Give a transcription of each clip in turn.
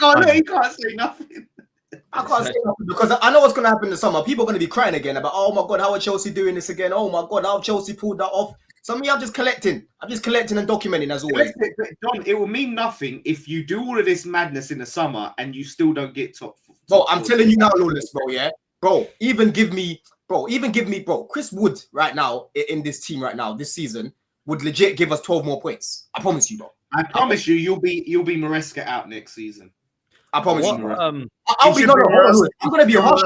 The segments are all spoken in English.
can't say nothing. I can't say nothing because I know what's going to happen in the summer. People are going to be crying again about, oh my God, how are Chelsea doing this again? Oh my God, how Chelsea pulled that off. So me, I'm just collecting and documenting as always. Don, it will mean nothing if you do all of this madness in the summer and you still don't get top. Bro, I'm telling you now, Lawless, bro, yeah? Bro, even give me, Chris Wood right now in this team right now, this season, would legit give us 12 more points. I promise you, bro. I promise you, you'll be Maresca out next season. I promise you. I'll be I'm gonna be a harsh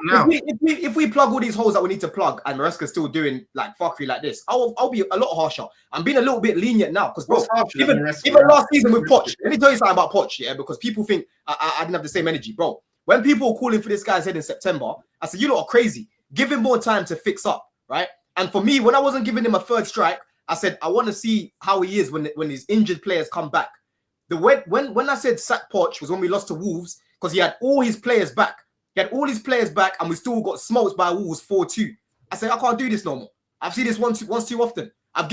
now. If we plug all these holes that we need to plug, and Maresca's still doing like fuckery like this, I'll be a lot harsher. I'm being a little bit lenient now because bro, even last season with Poch, let me tell you something about Poch, yeah, because people think I didn't have the same energy, bro. When people were calling for this guy's head in September, I said, you lot are crazy. Give him more time to fix up, right? And for me, when I wasn't giving him a third strike, I said I want to see how he is when these injured players come back. When I said sack Poch was when we lost to Wolves because he had all his players back. He had all his players back and we still got smoked by Wolves 4-2. I said, I can't do this no more. I've seen this once too often. I've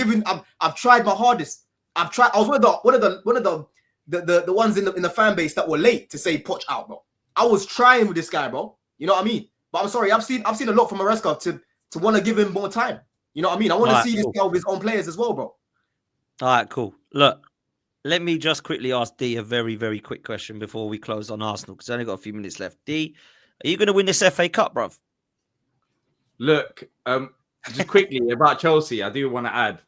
tried my hardest. I was one of the ones in the fan base that were late to say Poch out, bro. I was trying with this guy, bro. You know what I mean? But I'm sorry, I've seen a lot from Maresca to want to give him more time. You know what I mean? I want to see this guy with his own players as well, bro. All right, cool. Look. Let me just quickly ask D a very, very quick question before we close on Arsenal, because I only got a few minutes left. D, are you going to win this FA Cup, bruv? Look, just quickly about Chelsea, I do want to add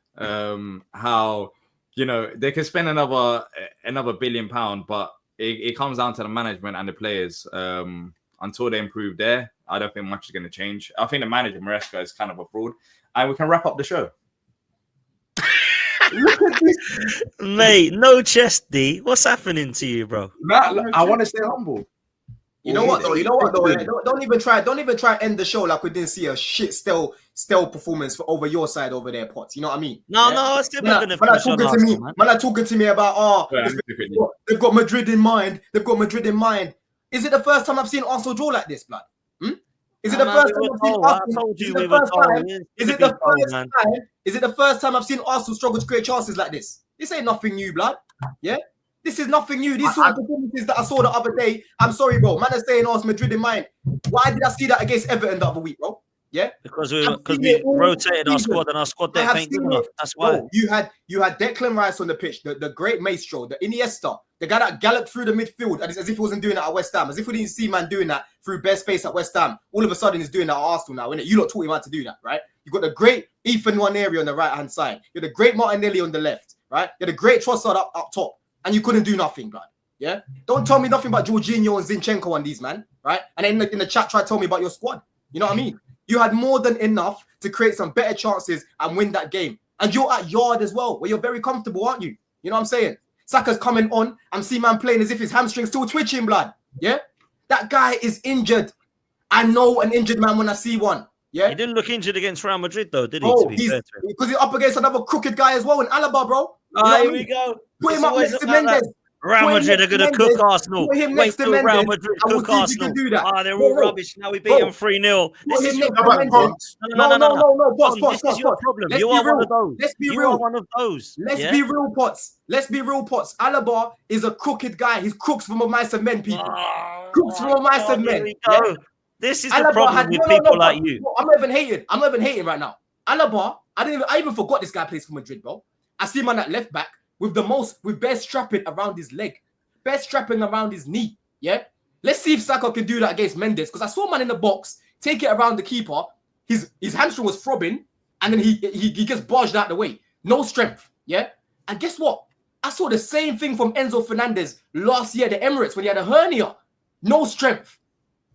how, they can spend another £1 billion, but it comes down to the management and the players. Until they improve there, I don't think much is going to change. I think the manager, Maresca, is kind of a fraud. And we can wrap up the show. Look at this, mate. No chest, D. What's happening to you, bro? I want to stay humble. You know what though? Don't even try end the show like we didn't see a shit stale performance over your side over there, Potts. You know what I mean? No, I'm still not gonna finish on Arsenal, man. Man are talking to me about they've got Madrid in mind. Is it the first time I've seen Arsenal draw like this, blood? Is it the first time I've seen Arsenal? Is it the first time I've seen Arsenal struggle to create chances like this? This ain't nothing new, blood. Yeah? This is nothing new. These sort of performances that I saw the other day, I'm sorry, bro. Man is saying Arsenal Madrid in mind. Why did I see that against Everton the other week, bro? Yeah? Because we rotated our squad and our squad depth ain't good enough. That's why. Bro, you had Declan Rice on the pitch, the great maestro, the Iniesta, the guy that galloped through the midfield as if he wasn't doing that at West Ham, as if we didn't see man doing that through bare space at West Ham. All of a sudden, he's doing that at Arsenal now, innit? You lot taught him how to do that, right? You got the great Ethan Nwaneri on the right-hand side. You're the great Martinelli on the left, right? You're the great Trossard up top, and you couldn't do nothing, blood. Yeah? Don't tell me nothing about Jorginho and Zinchenko on these, man, right? And then in the chat, try to tell me about your squad. You know what I mean? You had more than enough to create some better chances and win that game. And you're at yard as well, where you're very comfortable, aren't you? You know what I'm saying? Saka's coming on. I'm seeing man playing as if his hamstring's still twitching, blood. Yeah? That guy is injured. I know an injured man when I see one. Yeah? He didn't look injured against Real Madrid, though, did he? Oh, because he's up against another crooked guy as well in Alaba, bro. Here we go. Put him up next to Mendes. Real Madrid are going to cook Arsenal. Wait till Real Madrid cook Arsenal. They're all rubbish. Now we beat them 3-0. This is your problem. No. This is your problem. You are one of those. Let's be real. You are one of those. Let's be real, Potts. Let's be real, Potts. Alaba is a crooked guy. He's crooks from a mice of men, people. Crooks from a mice of men. This is the problem with people like you. I'm not even hating right now. Alaba, I even forgot this guy plays for Madrid, bro. I see him on that left back with best strapping around his leg, best strapping around his knee. Yeah, let's see if Saka can do that against Mendes, because I saw man in the box take it around the keeper. His hamstring was throbbing, and then he gets barged out the way. No strength. Yeah, and guess what? I saw the same thing from Enzo Fernandez last year at the Emirates when he had a hernia. No strength.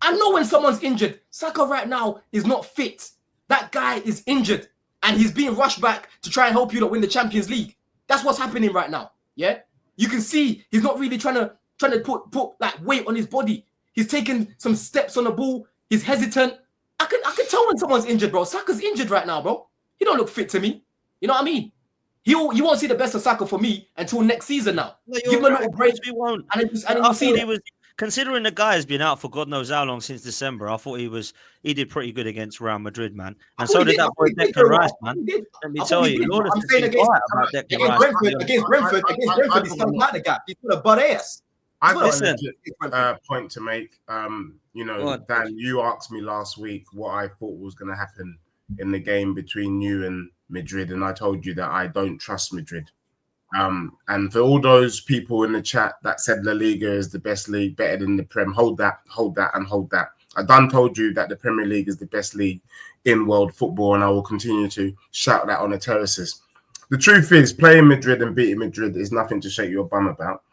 I know when someone's injured. Saka right now is not fit. That guy is injured, and he's being rushed back to try and help you to win the Champions League. That's what's happening right now. Yeah, you can see he's not really trying to put like weight on his body. He's taking some steps on the ball. He's hesitant. I can tell when someone's injured, bro. Saka's injured right now, bro. He don't look fit to me. You know what I mean? You won't see the best of Saka for me until next season now. No, give him a little break. We won't. And I see he was. Considering the guy has been out for God knows how long since December, I thought he did pretty good against Real Madrid, man. And so did that boy Declan Rice, man. Let me tell you, against Brentford, he's not like the gap. He's got a butt ass. I've got Listen. a legit point to make. You know, Dan, you asked me last week what I thought was going to happen in the game between you and Madrid, and I told you that I don't trust Madrid. And for all those people in the chat that said La Liga is the best league, better than the Prem, hold that, and hold that. I done told you that the Premier League is the best league in world football, and I will continue to shout that on the terraces. The truth is, playing Madrid and beating Madrid is nothing to shake your bum about.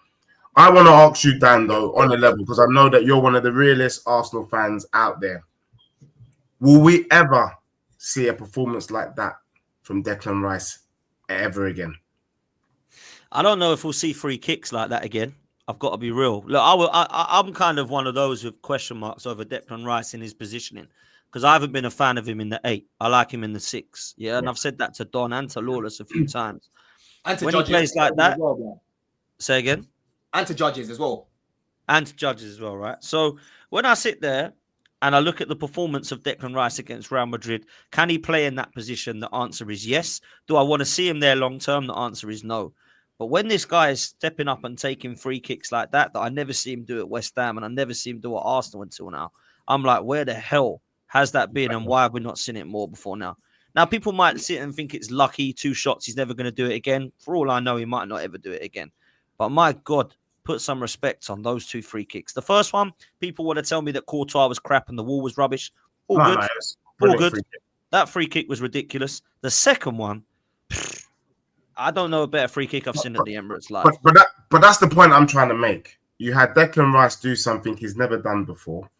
I want to ask you, Dan, though, on a level, because I know that you're one of the realest Arsenal fans out there. Will we ever see a performance like that from Declan Rice ever again? I don't know if we'll see free kicks like that again. I've got to be real. Look, I'm kind of one of those with question marks over Declan Rice in his positioning because I haven't been a fan of him in the 8. I like him in the 6. Yeah, and I've said that to Don and to Lawless a few times. And to when he plays like that, say again. And to Judges as well. And to Judges as well, right? So when I sit there and I look at the performance of Declan Rice against Real Madrid, can he play in that position? The answer is yes. Do I want to see him there long term? The answer is no. But when this guy is stepping up and taking free kicks like that I never see him do at West Ham and I never see him do at Arsenal until now, I'm like, where the hell has that been and why have we not seen it more before now? Now, people might sit and think it's lucky, 2 shots, he's never going to do it again. For all I know, he might not ever do it again. But my God, put some respect on those 2 free kicks. The first one, people want to tell me that Courtois was crap and the wall was rubbish. All good. All good. That free kick was ridiculous. The second one, I don't know a better free kick I've seen at the Emirates live. But that's the point I'm trying to make. You had Declan Rice do something he's never done before.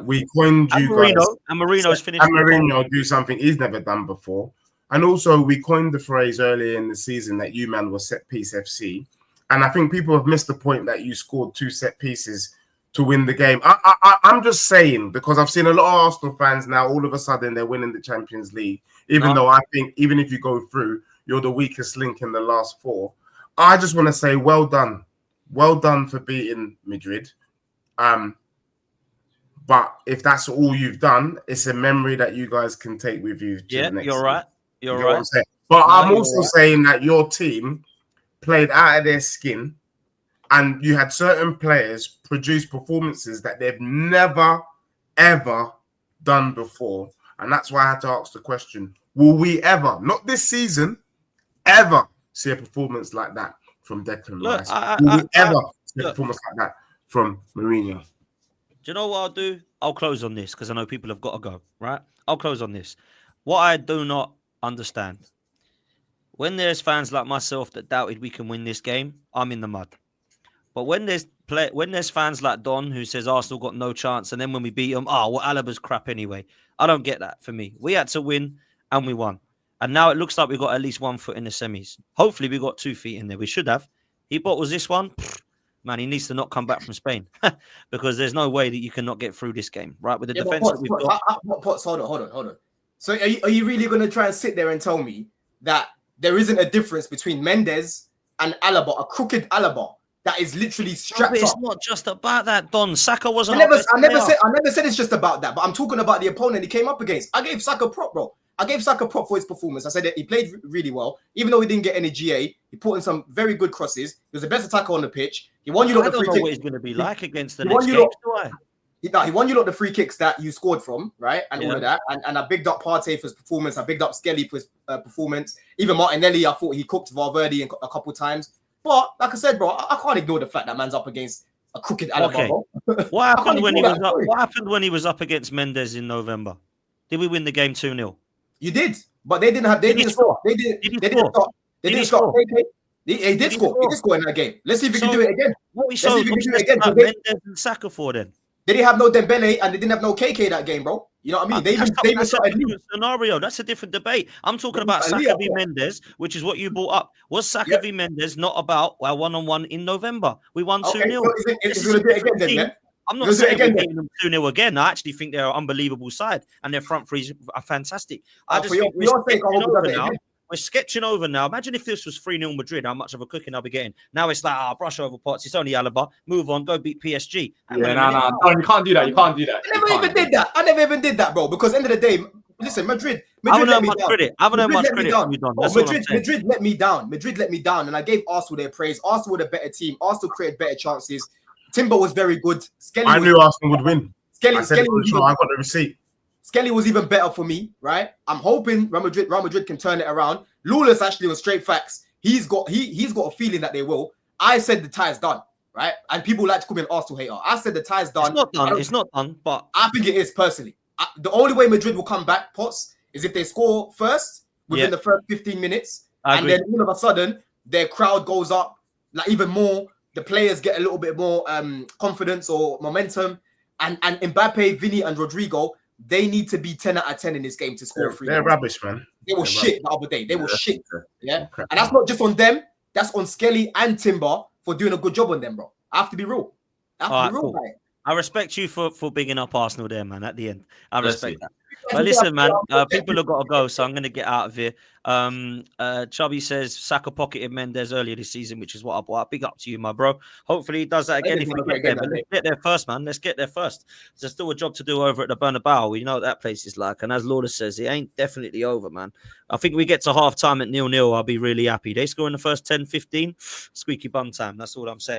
We coined you guys. And Marino's finished. And Marino do something he's never done before. And also, we coined the phrase earlier in the season that you man was set piece FC. And I think people have missed the point that you scored 2 set pieces to win the game. I'm just saying, because I've seen a lot of Arsenal fans now, all of a sudden they're winning the Champions League. Even though I think, even if you go through, you're the weakest link in the last 4. I just want to say, well done. Well done for beating Madrid. But if that's all you've done, it's a memory that you guys can take with you. To the next you're right. You're right. What I'm saying? But I'm also saying that your team played out of their skin and you had certain players produce performances that they've never, ever done before. And that's why I had to ask the question, will we ever, not this season, ever see a performance like that from Declan Rice? Will we ever see a performance like that from Mourinho? Do you know what I'll do? I'll close on this because I know people have got to go, right? I'll close on this. What I do not understand, when there's fans like myself that doubted we can win this game, I'm in the mud. But when there's fans like Don who says Arsenal got no chance, and then when we beat them, Alaba's crap anyway. I don't get that for me. We had to win and we won. And now it looks like we got at least 1 foot in the semis. Hopefully we got 2 feet in there. We should have. What was this one? Man, he needs to not come back from Spain because there's no way that you cannot get through this game, right? With the defense that we've got. Hold on. So are you really going to try and sit there and tell me that there isn't a difference between Mendes and Alaba, a crooked Alaba that is literally strapped up? It's not just about that, Don. Saka wasn't. I never said it's just about that, but I'm talking about the opponent he came up against. I gave Saka prop, bro. I gave Saka prop for his performance. I said that he played really well, even though he didn't get any GA. He put in some very good crosses. He was the best attacker on the pitch. He won you lot the free kicks. I don't know what he's going to be like against the next game, do I? He won you lot the free kicks that you scored from, right? And all of that. And I bigged up Partey for his performance. I bigged up Skelly for his performance. Even Martinelli, I thought he cooked Valverde a couple times. But like I said, bro, I can't ignore the fact that man's up against a crooked Alaba. Okay. What happened when he was up against Mendes in November? Did we win the game 2-0? You did, but they didn't score. They didn't score. He did score. He did score in that game. Let's see if we can do it again. Mendes and Saka for then. They didn't have no Dembele and they didn't have no KK that game, bro. You know what I mean? That's a different scenario. That's a different debate. I'm talking about Saka v Mendes, which is what you brought up. Was Saka v Mendes not about our 1-on-1 in November? We won 2-0. It's going to be again then, man. I'm not saying we're beating them 2-0 again. I actually think they're an unbelievable side and their front threes are fantastic. I just think we're sketching over now. Imagine if this was 3-0 Madrid, how much of a cooking I'll be getting. Now it's like, brush over pots. It's only Alaba. Move on. Go beat PSG. No, you can't do that. You can't do that. I never even did that, bro. Because at the end of the day, listen, Madrid let me down. I haven't earned much credit. Madrid let me down. And I gave Arsenal their praise. Arsenal were the better team. Arsenal created better chances. Timber was very good. I knew Arsenal would win. Skelly I said it for sure. I got the receipt. Skelly was even better for me, right? I'm hoping Real Madrid can turn it around. Lawless actually was straight facts. He's got a feeling that they will. I said the tie's done, right? And people like to call me an Arsenal hater. I said the tie's done. It's not done. It's not done, but I think it is personally. The only way Madrid will come back, Potts, is if they score first within the first 15 minutes, and then all of a sudden their crowd goes up, like even more. The players get a little bit more confidence or momentum, and Mbappe, Vinny, and Rodrigo, they need to be 10 out of 10 in this game to score 3. They're rubbish, man. They were shit the other day. They were shit. Yeah, and that's not just on them. That's on Skelly and Timber for doing a good job on them, bro. I have to be real. Cool. I respect you for bigging up Arsenal there, man. At the end, I respect that. But listen, man, people have got to go, so I'm going to get out of here. Chubby says Saka pocketed Mendes earlier this season, which is what I bought. Big up to you, my bro. Hopefully he does that again if we get there. But let's get there first, man. Let's get there first. There's still a job to do over at the Bernabeu. We know what that place is like. And as Lawless says, it ain't definitely over, man. I think we get to half time at 0-0. I'll be really happy. They score in the first 10, 15. Squeaky bum time. That's all I'm saying.